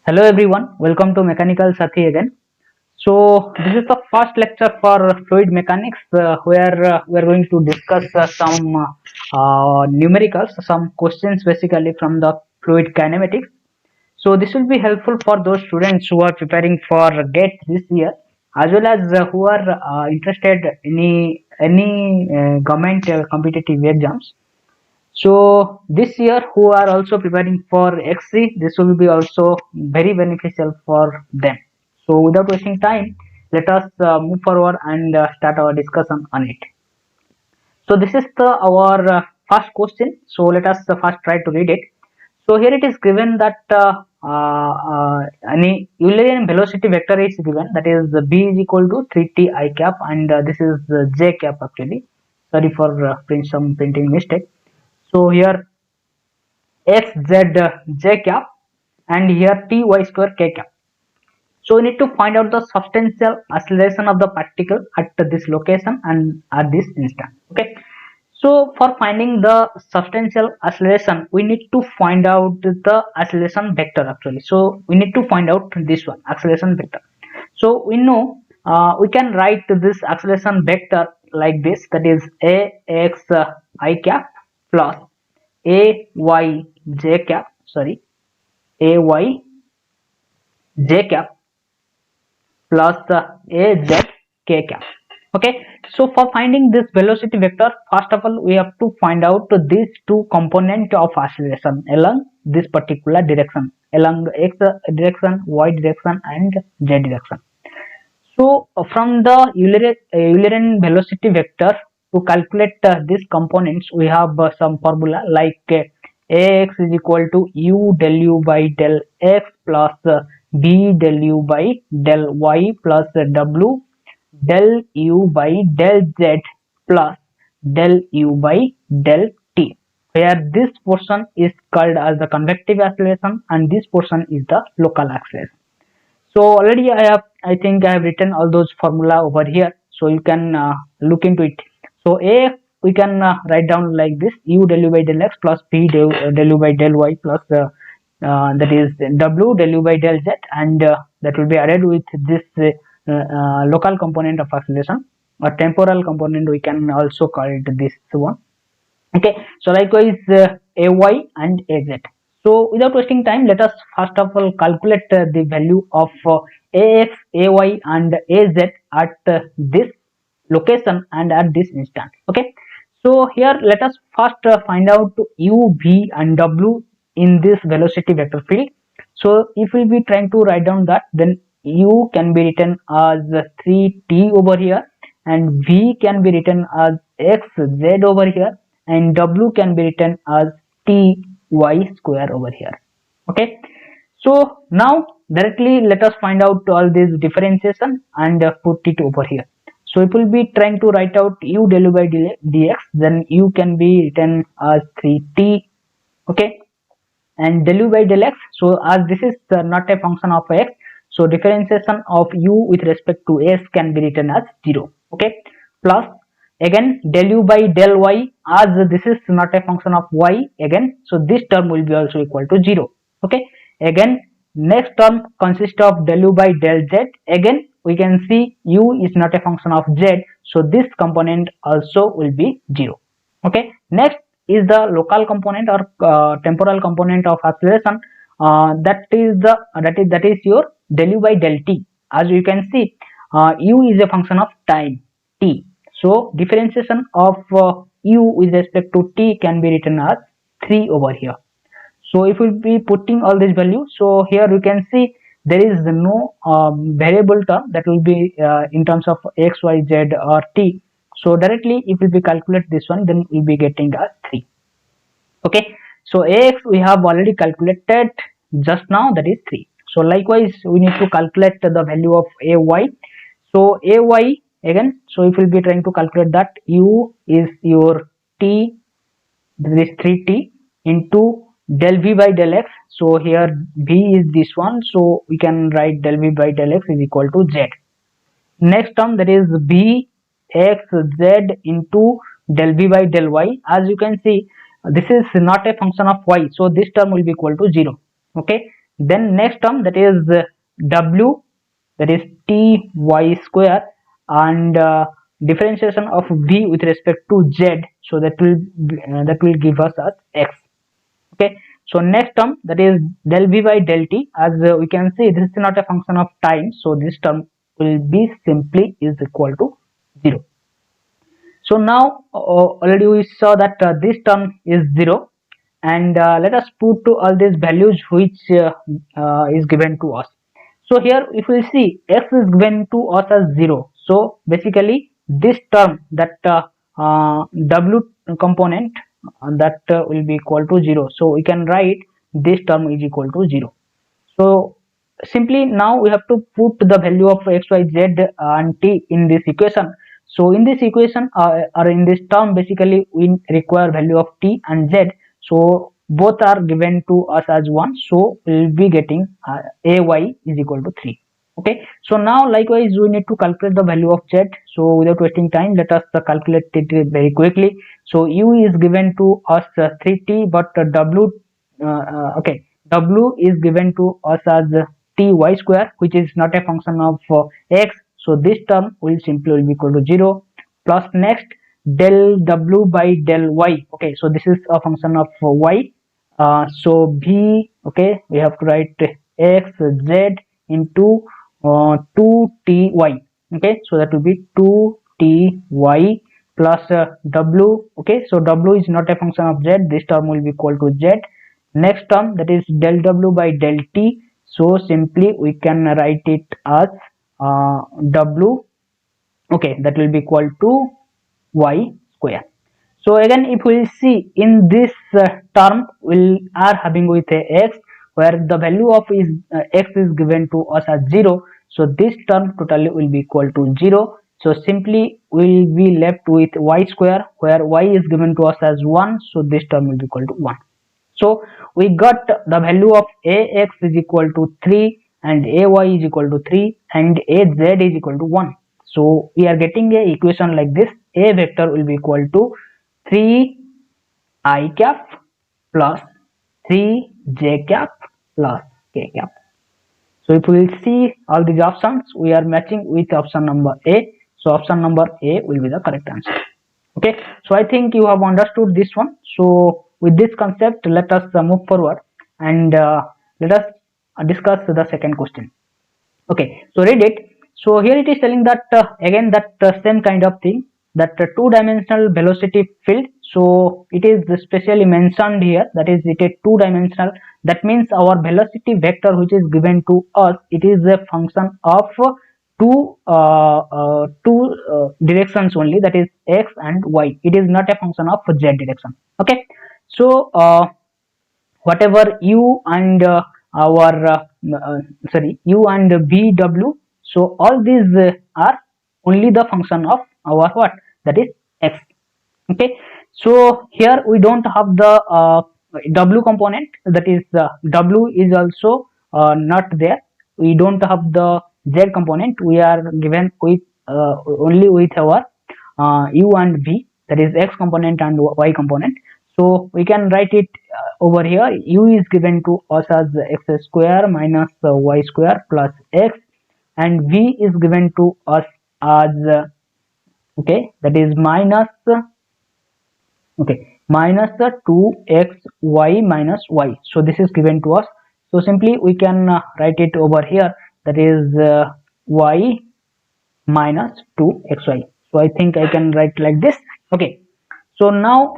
Hello everyone, welcome to Mechanical Sathi again. So this is the first lecture for fluid mechanics where we are going to discuss some numericals, some questions basically from the fluid kinematics. So this will be helpful for those students who are preparing for GATE this year, as well as who are interested in any government competitive exams. So this year who are also preparing for XC, this will be also very beneficial for them. So without wasting time, let us move forward and start our discussion on it. So this is our first question. So let us first try to read it. So here it is given that any Eulerian velocity vector is given, that is b is equal to 3t I cap, and this is j cap actually. Sorry for some printing mistake. So here x z j cap and here t y square k cap. So we need to find out the substantial acceleration of the particle at this location and at this instant. Okay. So for finding the substantial acceleration, we need to find out the acceleration vector actually. So we need to find out this one, acceleration vector. So we know we can write this acceleration vector like this, that is ax I cap plus ay j cap, sorry, ay j cap plus az k cap. Okay, so for finding this velocity vector, first of all we have to find out these two components of acceleration along this particular direction, along x direction, y direction and z direction. So from the Eulerian velocity vector, to calculate these components, we have some formula like ax is equal to u del u by del x plus b del u by del y plus w del u by del z plus del u by del t, where this portion is called as the convective acceleration and this portion is the local acceleration. So already I think I have written all those formula over here, so you can look into it. So a we can write down like this: u del u by del x plus b del u by del y plus that is w del u by del z, and that will be added with this local component of acceleration, or temporal component we can also call it this one. Okay, so likewise ay and az. So without wasting time, let us first of all calculate the value of ax, ay and az at this location and at this instant. Okay, so here let us first find out u, v and w in this velocity vector field. So if we will be trying to write down that, then u can be written as 3t over here, and v can be written as xz over here, and w can be written as ty square over here. Okay, so now directly let us find out all this differentiation and put it over here. So if we will be trying to write out u del u by dx, then u can be written as 3t. Okay, and del u by del x, so as this is not a function of x, so differentiation of u with respect to s can be written as 0. Okay, plus again del u by del y, as this is not a function of y again, so this term will be also equal to 0. Okay, again next term consists of del u by del z, again we can see u is not a function of z, so this component also will be 0. Okay, next is the local component or temporal component of acceleration, that is your del u by del t. As you can see, u is a function of time t, so differentiation of u with respect to t can be written as 3 over here. So if we will be putting all these values, so here you can see there is no variable term that will be in terms of x, y, z or t. So directly if we will be calculate this one, then we will be getting as 3. Okay, so ax we have already calculated just now, that is 3. So likewise we need to calculate the value of ay. So ay again, so if we will be trying to calculate that, u is your t, this is 3t into del v by del x. So here v is this one, so we can write del v by del x is equal to z. Next term, that is b x z into del v by del y. As you can see, this is not a function of y, so this term will be equal to 0. Okay, Then next term, that is w, that is ty square, and differentiation of v with respect to z, so that will give us as x. Okay, so next term, that is del v by del t. As we can see, this is not a function of time, so this term will be simply is equal to 0. So now already we saw that this term is 0, and let us put to all these values which is given to us. So here if we see, x is given to us as 0, so basically this term, that w component, that will be equal to 0, so we can write this term is equal to 0. So simply now we have to put the value of x, y, z and t in this equation. So in this equation, or in this term, basically we require value of t and z. So both are given to us as 1, so we'll be getting ay is equal to 3. Okay, so now likewise we need to calculate the value of z. So without wasting time, let us calculate it very quickly. So u is given to us 3t, but w okay, w is given to us as ty square, which is not a function of x, so this term will simply be equal to 0, plus next del w by del y. Okay, so this is a function of y, so v, okay, we have to write x z into 2ty. Okay, so that will be 2ty plus w. Okay, so w is not a function of z, this term will be equal to z. Next term, that is del w by del t, so simply we can write it as w, okay, that will be equal to y square. So again, if we see in this term, we are having with a x, where the value of is x is given to us as 0, so this term totally will be equal to 0. So simply we will be left with y square, where y is given to us as 1, so this term will be equal to 1. So we got the value of ax is equal to 3, and ay is equal to 3, and az is equal to 1. So we are getting a equation like this: a vector will be equal to 3 I cap plus 3 j cap plus k cap. So if we will see all these options, we are matching with option number A. So option number A will be the correct answer. Okay, so I think you have understood this one. So with this concept, let us move forward, and let us discuss the second question. Okay, so read it. So here it is telling that again that same kind of thing, that two-dimensional velocity field. So it is specially mentioned here, that is it is two-dimensional. That means our velocity vector which is given to us, it is a function of two directions only, that is x and y. It is not a function of z direction. Okay, so whatever u and our sorry, u and vw, so all these are only the function of our what, that is x. Okay, so here we don't have the w component, that is w is also not there. We don't have the z component, we are given with only with our u and v, that is x component and y component. So we can write it over here: u is given to us as x square minus y square plus x, and v is given to us as okay, that is minus okay, minus 2xy minus y. So this is given to us, so simply we can write it over here, that is y minus 2xy. So I think I can write like this. Okay, so now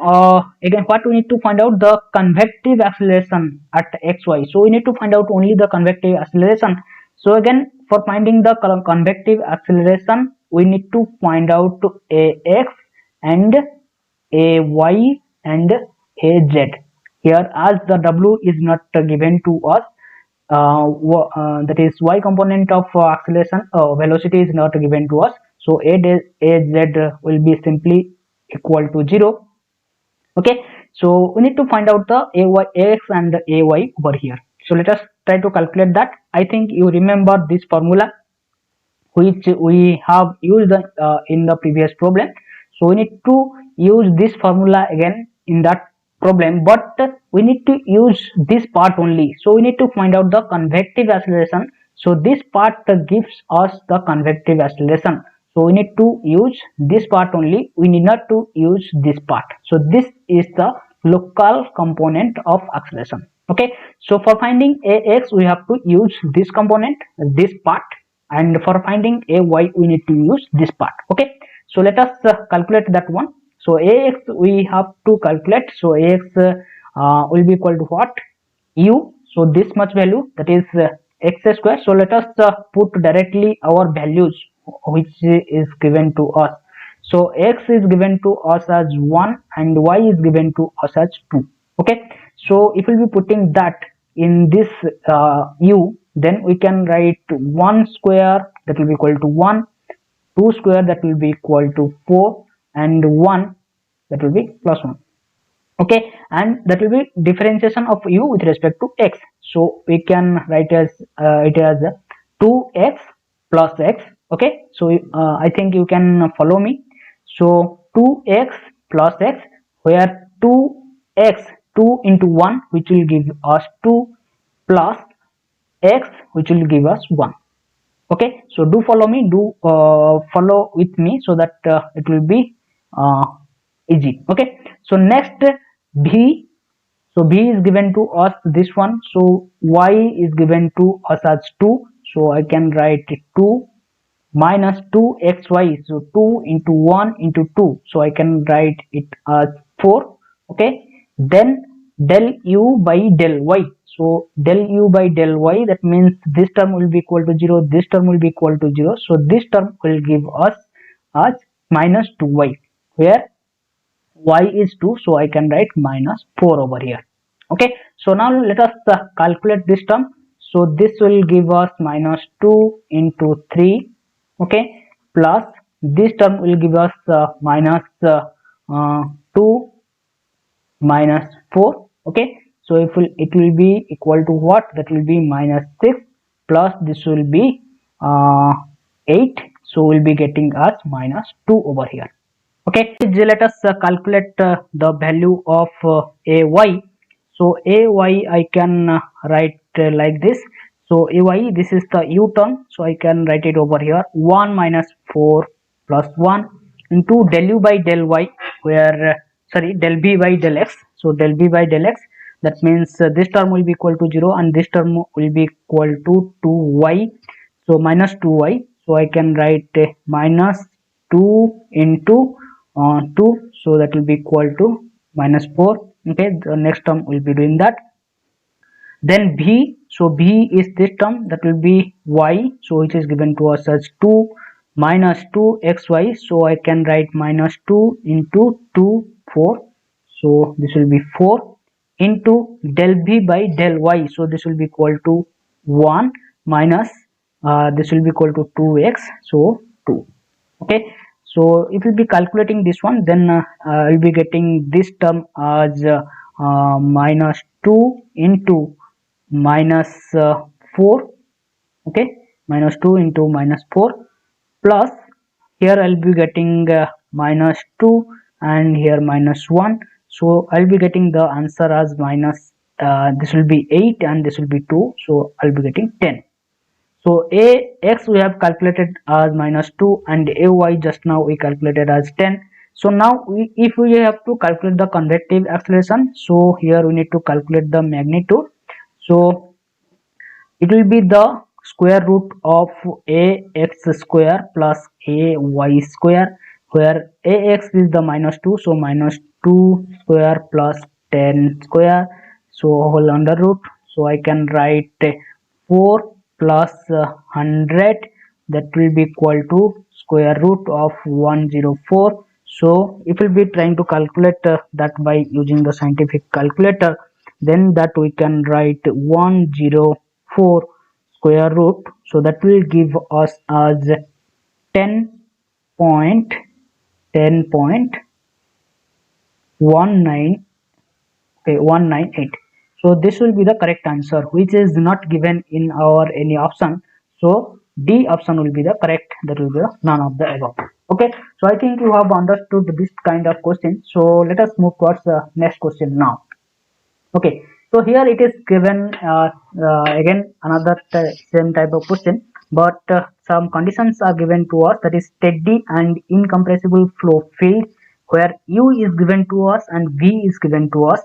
again what we need to find out, the convective acceleration at xy. So we need to find out only the convective acceleration. So again, for finding the convective acceleration, we need to find out ax and ay and az. Here, as the w is not given to us, that is y component of acceleration velocity is not given to us, so az will be simply equal to 0. Okay, so we need to find out the ax and ay over here. So let us try to calculate that. I think you remember this formula which we have used in the previous problem. So we need to use this formula again in that problem, but we need to use this part only. So we need to find out the convective acceleration. So this part gives us the convective acceleration. So we need to use this part only. We need not to use this part. So this is the local component of acceleration. Okay. So for finding ax, we have to use this component, this part, and for finding ay, we need to use this part. Okay. So let us calculate that one. So ax we have to calculate. So ax will be equal to what? U. So this much value, that is x square. So let us put directly our values which is given to us. So x is given to us as 1 and y is given to us as 2. Okay. So if we'll be putting that in this u, then we can write 1 square, that will be equal to 1, 2 square, that will be equal to 4, and 1, that will be plus 1. Okay, and that will be differentiation of u with respect to x. So we can write as it as 2x plus x. Okay, so I think you can follow me. So 2x plus x, where 2x, 2 into 1, which will give us 2, plus x, which will give us 1. Okay, so do follow me, do follow with me, so that it will be easy. Okay, so next b. So b is given to us this one. So y is given to us as 2. So I can write 2 minus 2xy. So 2 into 1 into 2. So I can write it as 4. Okay, then del u by del y. So del u by del y, that means this term will be equal to 0, this term will be equal to 0. So this term will give us as minus 2y, where y is 2. So I can write minus 4 over here. Okay, so now let us calculate this term. So this will give us minus 2 into 3. Okay, plus this term will give us minus 2 minus 4. Okay, so if it will be equal to what? That will be minus 6, plus this will be 8. So we'll be getting us minus 2 over here. Okay, let us calculate the value of ay. So ay I can write like this. So ay, this is the u term, so I can write it over here, 1 minus 4 plus 1 into del u by del y, where sorry, del b by del x. So del b by del x, that means this term will be equal to 0 and this term will be equal to 2y. So minus 2y. So I can write minus 2 into 2. So that will be equal to minus 4. Okay, the next term will be doing that. Then b. So b is this term, that will be y. So which is given to us as 2 minus 2xy. So I can write minus 2 into 2, 4. So this will be 4 into del b by del y. So this will be equal to 1 minus this will be equal to 2x. So 2. Okay, so if we'll be calculating this one, then I'll be getting this term as minus 2 into minus 4. Okay, minus 2 into minus 4, plus here I'll be getting minus 2 and here minus 1. So I'll be getting the answer as minus this will be 8 and this will be 2. So I'll be getting 10. So ax we have calculated as minus 2 and ay just now we calculated as 10. So now if we have to calculate the convective acceleration, so here we need to calculate the magnitude. So it will be the square root of ax square plus ay square, where ax is the minus 2. So minus 2 square plus 10 square, so whole under root. So I can write 4 plus 100, that will be equal to square root of 104. So if we'll be trying to calculate that by using the scientific calculator, then that we can write 104 square root. So that will give us as 198. So this will be the correct answer, which is not given in our any option. So D option will be the correct, that will be the none of the above. Okay, so I think you have understood this kind of question. So let us move towards the next question now. Okay, so here it is given again another same type of question, but some conditions are given to us, that is steady and incompressible flow field, where U is given to us and V is given to us,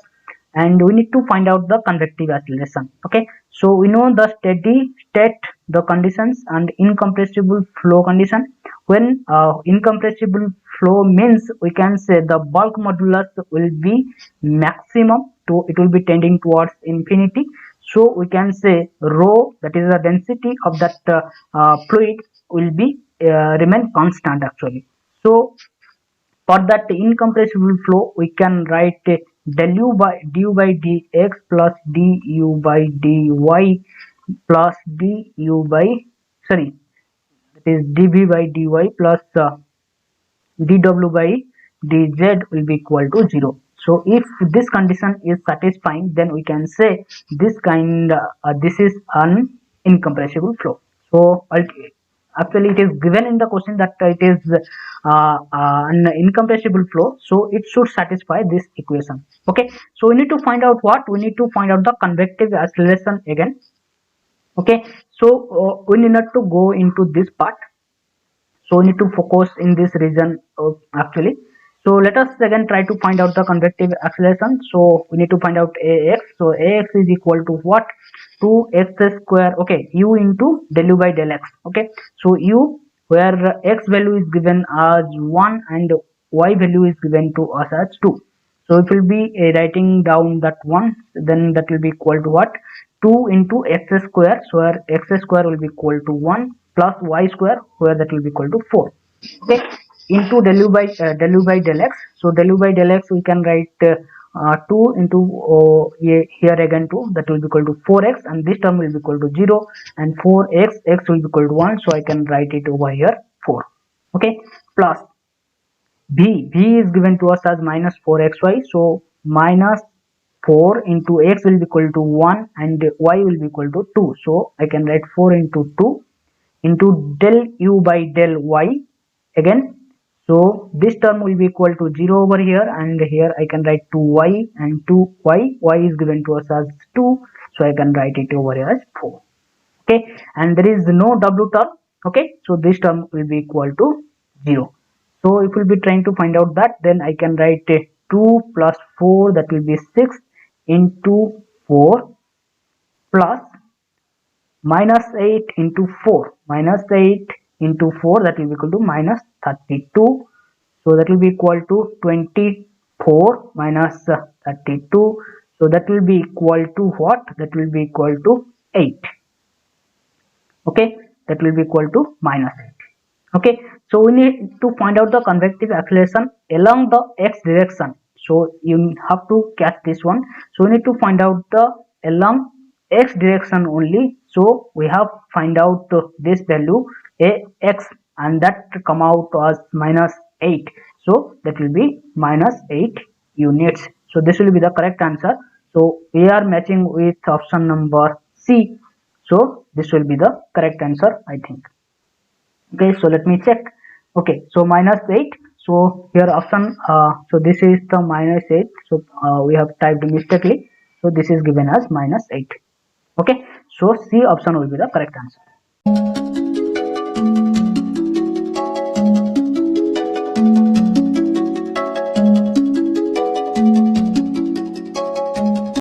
and we need to find out the convective acceleration. Okay, so we know the steady state, the conditions, and incompressible flow condition. When incompressible flow means, we can say the bulk modulus will be maximum, to it will be tending towards infinity. So we can say rho, that is the density of that fluid, will be remain constant actually. So for that incompressible flow, we can write del u by dx plus du by dy plus du by, sorry, that is dv by dy plus dw by dz will be equal to 0. So if this condition is satisfying, then we can say this is an incompressible flow. So actually it is given in the question that it is an incompressible flow, so it should satisfy this equation. Okay, so we need to find out what, we need to find out the convective acceleration again. Okay, so we need not to go into this part, so we need to focus in this region actually. So let us again try to find out the convective acceleration. So we need to find out ax. So ax is equal to what, 2x square, okay, u into del u by del x. Okay, so u, where x value is given as 1 and y value is given to us as 2. So if we'll be writing down that one, then that will be equal to what, 2 into x square, so where x square will be equal to 1 plus y square, where that will be equal to 4. Okay, into del u by del x. So del u by del x, we can write 2 into here again 2, that will be equal to 4x, and this term will be equal to 0, and 4x, x will be equal to 1, so I can write it over here 4. Okay, plus v is given to us as minus 4xy, so minus 4 into x will be equal to 1 and y will be equal to 2, so I can write 4 into 2 into del u by del y again. So this term will be equal to 0 over here, and here I can write 2y and 2y, y is given to us as 2, so I can write it over here as 4. Okay, and there is no w term. Okay, so this term will be equal to 0. So if we'll be trying to find out that, then I can write 2 plus 4, that will be 6 into 4 plus minus 8 into 4, minus 8 into 4, that will be equal to minus 32. So that will be equal to 24 minus 32. So that will be equal to what? That will be equal to 8. Okay, that will be equal to minus 8. Okay, so we need to find out the convective acceleration along the x direction. So you have to catch this one. So we need to find out the along x direction only. So we have find out this value ax, and that come out as minus 8. So that will be minus 8 units. So this will be the correct answer. So we are matching with option number C. So this will be the correct answer, I think. Okay, so let me check. Okay, so minus 8. So here option, so this is the minus 8. So we have typed mistakenly. So this is given as minus 8. Okay, so C option will be the correct answer.